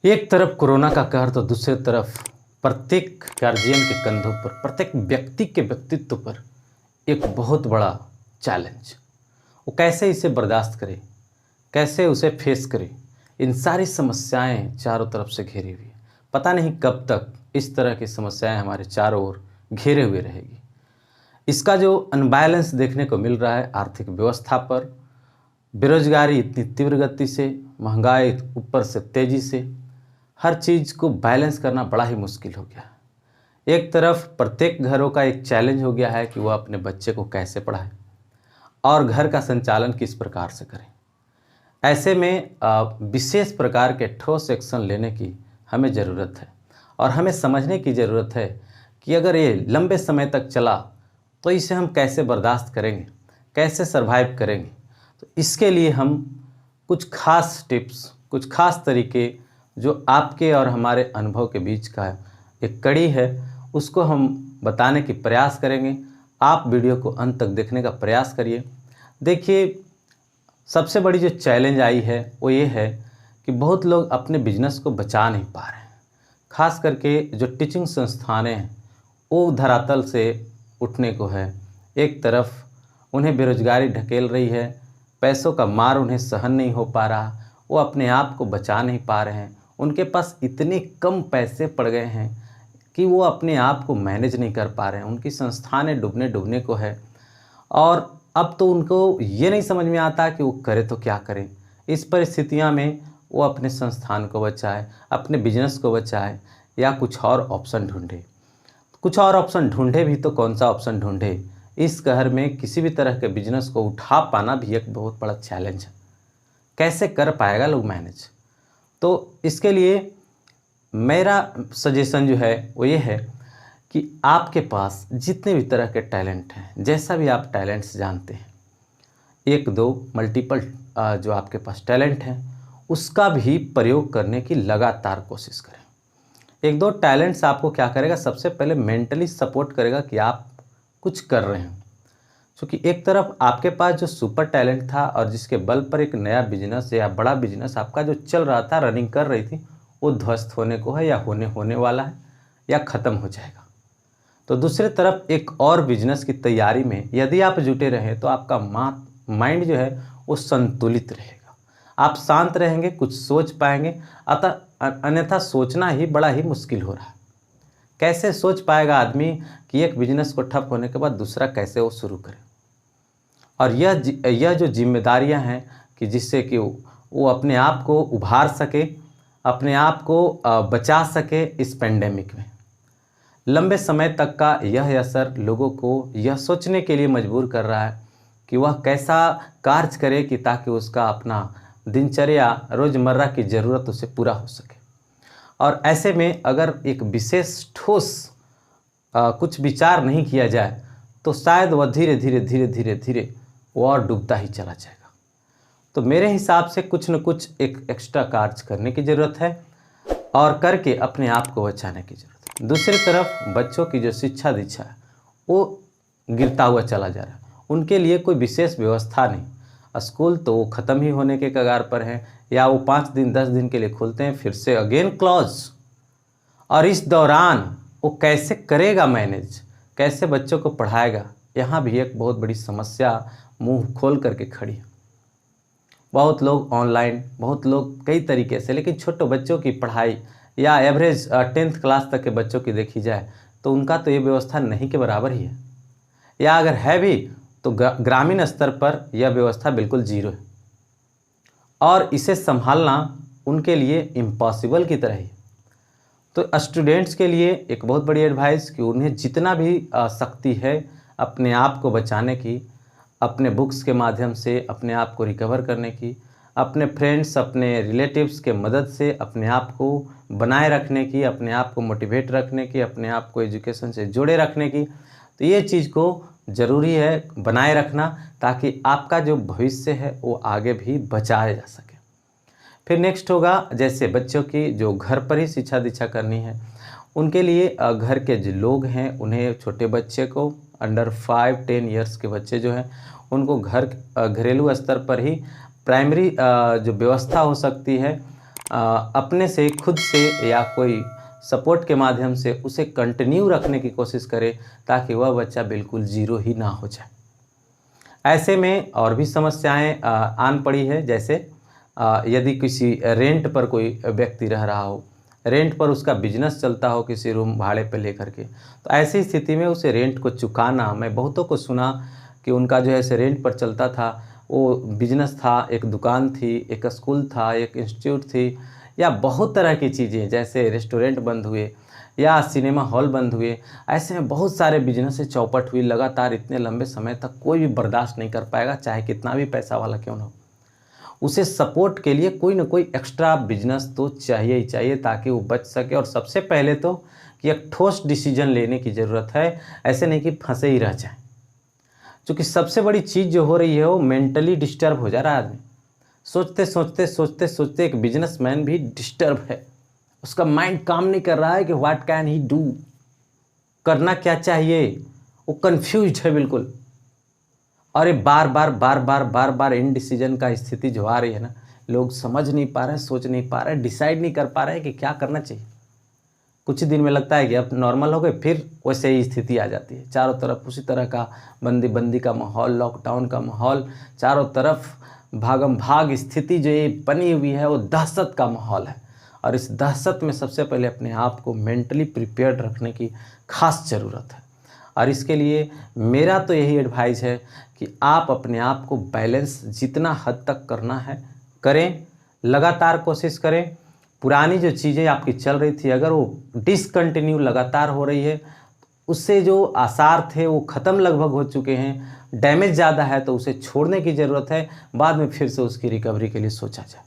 एक तरफ कोरोना का कहर तो दूसरी तरफ प्रत्येक गार्जियन के कंधों पर, प्रत्येक व्यक्ति के व्यक्तित्व पर एक बहुत बड़ा चैलेंज। वो कैसे इसे बर्दाश्त करे, कैसे उसे फेस करे। इन सारी समस्याएं चारों तरफ से घेरी हुई है। पता नहीं कब तक इस तरह की समस्याएं हमारे चारों ओर घेरे हुए रहेगी। इसका जो अनबैलेंस देखने को मिल रहा है आर्थिक व्यवस्था पर, बेरोजगारी इतनी तीव्र गति से, महंगाई ऊपर से तेजी से, हर चीज़ को बैलेंस करना बड़ा ही मुश्किल हो गया है। एक तरफ प्रत्येक घरों का एक चैलेंज हो गया है कि वह अपने बच्चे को कैसे पढ़ाए और घर का संचालन किस प्रकार से करें। ऐसे में विशेष प्रकार के ठोस एक्शन लेने की हमें ज़रूरत है और हमें समझने की ज़रूरत है कि अगर ये लंबे समय तक चला तो इसे हम कैसे बर्दाश्त करेंगे, कैसे सरवाइव करेंगे। तो इसके लिए हम कुछ खास टिप्स, कुछ खास तरीके जो आपके और हमारे अनुभव के बीच का एक कड़ी है, उसको हम बताने की प्रयास करेंगे। आप वीडियो को अंत तक देखने का प्रयास करिए। देखिए, सबसे बड़ी जो चैलेंज आई है वो ये है कि बहुत लोग अपने बिजनेस को बचा नहीं पा रहे हैं। खास करके जो टीचिंग संस्थानें हैं वो धरातल से उठने को है। एक तरफ उन्हें बेरोजगारी ढकेल रही है, पैसों का मार उन्हें सहन नहीं हो पा रहा, वो अपने आप को बचा नहीं पा रहे हैं। उनके पास इतने कम पैसे पड़ गए हैं कि वो अपने आप को मैनेज नहीं कर पा रहे हैं। उनकी संस्थानें डूबने को है और अब तो उनको ये नहीं समझ में आता कि वो करे तो क्या करें। इस परिस्थितियां में वो अपने संस्थान को बचाए, अपने बिजनेस को बचाए या कुछ और ऑप्शन ढूंढे। कुछ और ऑप्शन ढूंढे भी तो कौन सा ऑप्शन ढूंढे। इस कहर में किसी भी तरह के बिजनेस को उठा पाना भी एक बहुत बड़ा चैलेंज है। कैसे कर पाएगा लोग मैनेज। तो इसके लिए मेरा सजेशन जो है वो ये है कि आपके पास जितने भी तरह के टैलेंट हैं, जैसा भी आप टैलेंट्स जानते हैं, एक दो मल्टीपल जो आपके पास टैलेंट हैं उसका भी प्रयोग करने की लगातार कोशिश करें। एक दो टैलेंट्स आपको क्या करेगा, सबसे पहले मेंटली सपोर्ट करेगा कि आप कुछ कर रहे हैं। क्योंकि एक तरफ आपके पास जो सुपर टैलेंट था और जिसके बल पर एक नया बिजनेस या बड़ा बिजनेस आपका जो चल रहा था, रनिंग कर रही थी, वो ध्वस्त होने को है या होने वाला है या ख़त्म हो जाएगा। तो दूसरी तरफ एक और बिजनेस की तैयारी में यदि आप जुटे रहें तो आपका माइंड जो है वो संतुलित रहेगा। आप शांत रहेंगे, कुछ सोच पाएंगे। अन्यथा सोचना ही बड़ा ही मुश्किल हो रहा है। कैसे सोच पाएगा आदमी कि एक बिजनेस को ठप होने के बाद दूसरा कैसे वो शुरू करे। और यह जो जिम्मेदारियां हैं कि जिससे कि वो अपने आप को उभार सके, अपने आप को बचा सके इस पेंडेमिक में। लंबे समय तक का यह असर लोगों को यह सोचने के लिए मजबूर कर रहा है कि वह कैसा कार्य करे कि ताकि उसका अपना दिनचर्या, रोज़मर्रा की ज़रूरत उसे पूरा हो सके। और ऐसे में अगर एक विशेष ठोस कुछ विचार नहीं किया जाए तो शायद वह धीरे धीरे वो और डूबता ही चला जाएगा। तो मेरे हिसाब से कुछ न कुछ एक एक्स्ट्रा कार्य करने की ज़रूरत है और करके अपने आप को बचाने की ज़रूरत है। दूसरी तरफ बच्चों की जो शिक्षा दीक्षा है वो गिरता हुआ चला जा रहा है। उनके लिए कोई विशेष व्यवस्था नहीं। स्कूल तो वो ख़त्म ही होने के कगार पर हैं या वो 5 दिन 10 दिन के लिए खुलते हैं, फिर से अगेन क्लोज। और इस दौरान वो कैसे करेगा मैनेज, कैसे बच्चों को पढ़ाएगा, यहाँ भी एक बहुत बड़ी समस्या मुंह खोल करके खड़ी है। बहुत लोग ऑनलाइन, बहुत लोग कई तरीके से, लेकिन छोटे बच्चों की पढ़ाई या एवरेज 10th क्लास तक के बच्चों की देखी जाए तो उनका तो ये व्यवस्था नहीं के बराबर ही है, या अगर है भी तो ग्रामीण स्तर पर यह व्यवस्था बिल्कुल जीरो है और इसे संभालना उनके लिए इम्पॉसिबल की तरह ही। तो स्टूडेंट्स के लिए एक बहुत बड़ी एडवाइस कि उन्हें जितना भी शक्ति है अपने आप को बचाने की, अपने बुक्स के माध्यम से अपने आप को रिकवर करने की, अपने फ्रेंड्स, अपने रिलेटिव्स के मदद से अपने आप को बनाए रखने की, अपने आप को मोटिवेट रखने की, अपने आप को एजुकेशन से जुड़े रखने की, तो ये चीज़ को ज़रूरी है बनाए रखना ताकि आपका जो भविष्य है वो आगे भी बचाया जा सके। फिर नेक्स्ट होगा जैसे बच्चों की जो घर पर ही शिक्षा दीक्षा करनी है, उनके लिए घर के जो लोग हैं उन्हें, छोटे बच्चे को अंडर 5-10 ईयर्स के बच्चे जो हैं उनको घरेलू स्तर पर ही प्राइमरी जो व्यवस्था हो सकती है अपने से खुद से या कोई सपोर्ट के माध्यम से उसे कंटिन्यू रखने की कोशिश करे, ताकि वह बच्चा बिल्कुल ज़ीरो ही ना हो जाए। ऐसे में और भी समस्याएं आन पड़ी है, जैसे यदि किसी रेंट पर कोई व्यक्ति रह रहा हो, रेंट पर उसका बिजनेस चलता हो किसी रूम भाड़े पर लेकर के, तो ऐसी स्थिति में उसे रेंट को चुकाना, मैं बहुतों को सुना कि उनका जो है ऐसे रेंट पर चलता था, वो बिजनेस था, एक दुकान थी, एक स्कूल था, एक इंस्टीट्यूट थी, या बहुत तरह की चीज़ें, जैसे रेस्टोरेंट बंद हुए या सिनेमा हॉल बंद हुए। ऐसे में बहुत सारे बिजनेस से चौपट हुई लगातार इतने लंबे समय तक। कोई भी बर्दाश्त नहीं कर पाएगा, चाहे कितना भी पैसा वाला क्यों ना हो। उसे सपोर्ट के लिए कोई ना कोई एक्स्ट्रा बिजनेस तो चाहिए ही चाहिए, ताकि वो बच सके। और सबसे पहले तो कि एक ठोस डिसीजन लेने की ज़रूरत है, ऐसे नहीं कि फंसे ही रह जाए। क्योंकि सबसे बड़ी चीज़ जो हो रही है वो मेंटली डिस्टर्ब हो जा रहा है आदमी। सोचते सोचते सोचते सोचते एक बिजनेसमैन भी डिस्टर्ब है, उसका माइंड काम नहीं कर रहा है कि व्हाट कैन ही डू, करना क्या चाहिए, वो कंफ्यूज है बिल्कुल। और ये बार बार बार बार बार बार इनडिसीजन का स्थिति जो आ रही है ना, लोग समझ नहीं पा रहे, सोच नहीं पा रहे, डिसाइड नहीं कर पा रहे कि क्या करना चाहिए। कुछ दिन में लगता है कि अब नॉर्मल हो गए, फिर वैसे ही स्थिति आ जाती है। चारों तरफ उसी तरह का बंदी का माहौल, लॉकडाउन का माहौल, चारों तरफ भागम भाग स्थिति जो ये बनी हुई है, वो दहशत का माहौल है। और इस दहशत में सबसे पहले अपने आप को मेंटली प्रिपेयर्ड रखने की खास ज़रूरत है। और इसके लिए मेरा तो यही एडवाइस है कि आप अपने आप को बैलेंस जितना हद तक करना है करें, लगातार कोशिश करें। पुरानी जो चीज़ें आपकी चल रही थी, अगर वो डिसकंटिन्यू लगातार हो रही है, उससे जो आसार थे वो ख़त्म लगभग हो चुके हैं, डैमेज ज़्यादा है, तो उसे छोड़ने की ज़रूरत है। बाद में फिर से उसकी रिकवरी के लिए सोचा जाए।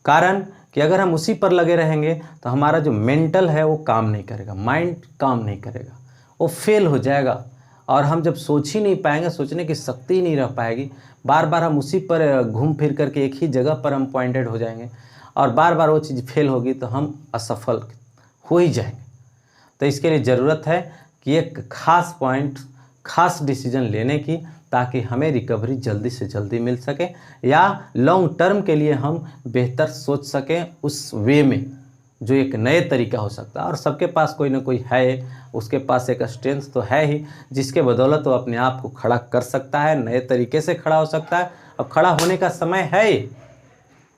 कारण कि अगर हम उसी पर लगे रहेंगे तो हमारा जो मेंटल है वो काम नहीं करेगा, माइंड काम नहीं करेगा, वो फेल हो जाएगा। और हम जब सोच ही नहीं पाएंगे, सोचने की शक्ति ही नहीं रह पाएगी, बार बार हम उसी पर घूम फिर करके एक ही जगह पर हम पॉइंटेड हो जाएंगे, और बार बार वो चीज़ फेल होगी तो हम असफल हो ही जाएंगे। तो इसके लिए ज़रूरत है कि एक खास पॉइंट, खास डिसीजन लेने की, ताकि हमें रिकवरी जल्दी से जल्दी मिल सके, या लॉन्ग टर्म के लिए हम बेहतर सोच सकें उस वे में, जो एक नए तरीका हो सकता है। और सबके पास कोई ना कोई है, उसके पास एक स्ट्रेंथ तो है ही, जिसके बदौलत वो अपने आप को खड़ा कर सकता है, नए तरीके से खड़ा हो सकता है। अब खड़ा होने का समय है,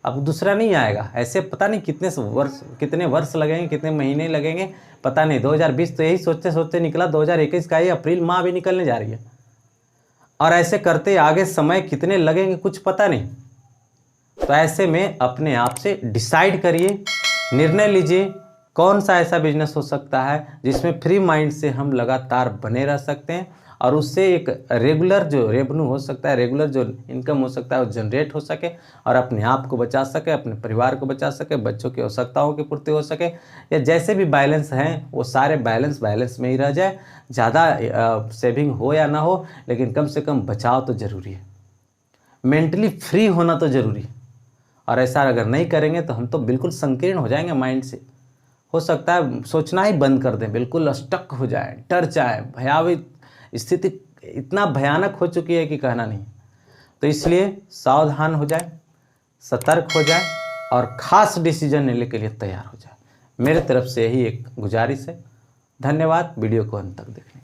अब दूसरा नहीं आएगा। ऐसे पता नहीं कितने वर्ष लगेंगे, कितने महीने लगेंगे, पता नहीं। 2020 तो यही सोचते सोचते निकला, 2021 का ये अप्रैल माह भी निकलने जा रही है, और ऐसे करते आगे समय कितने लगेंगे कुछ पता नहीं। तो ऐसे में अपने आप से डिसाइड करिए, निर्णय लीजिए, कौन सा ऐसा बिजनेस हो सकता है जिसमें फ्री माइंड से हम लगातार बने रह सकते हैं, और उससे एक रेगुलर जो रेवेन्यू हो सकता है, रेगुलर जो इनकम हो सकता है, वो जनरेट हो सके, और अपने आप को बचा सके, अपने परिवार को बचा सके, बच्चों की आवश्यकताओं की पूर्ति हो सके, या जैसे भी बैलेंस हैं वो सारे बैलेंस में ही रह जाए। ज़्यादा सेविंग हो या ना हो, लेकिन कम से कम बचाव तो ज़रूरी है, मेंटली फ्री होना तो ज़रूरी है। और ऐसा अगर नहीं करेंगे तो हम तो बिल्कुल संकीर्ण हो जाएंगे माइंड से। हो सकता है सोचना ही बंद कर दें, बिल्कुल स्टक हो जाए, डर जाए, भयावह स्थिति इतना भयानक हो चुकी है कि कहना नहीं। तो इसलिए सावधान हो जाए, सतर्क हो जाए, और ख़ास डिसीजन लेने के लिए तैयार हो जाए। मेरे तरफ से यही एक गुजारिश है। धन्यवाद वीडियो को अंत तक देखने।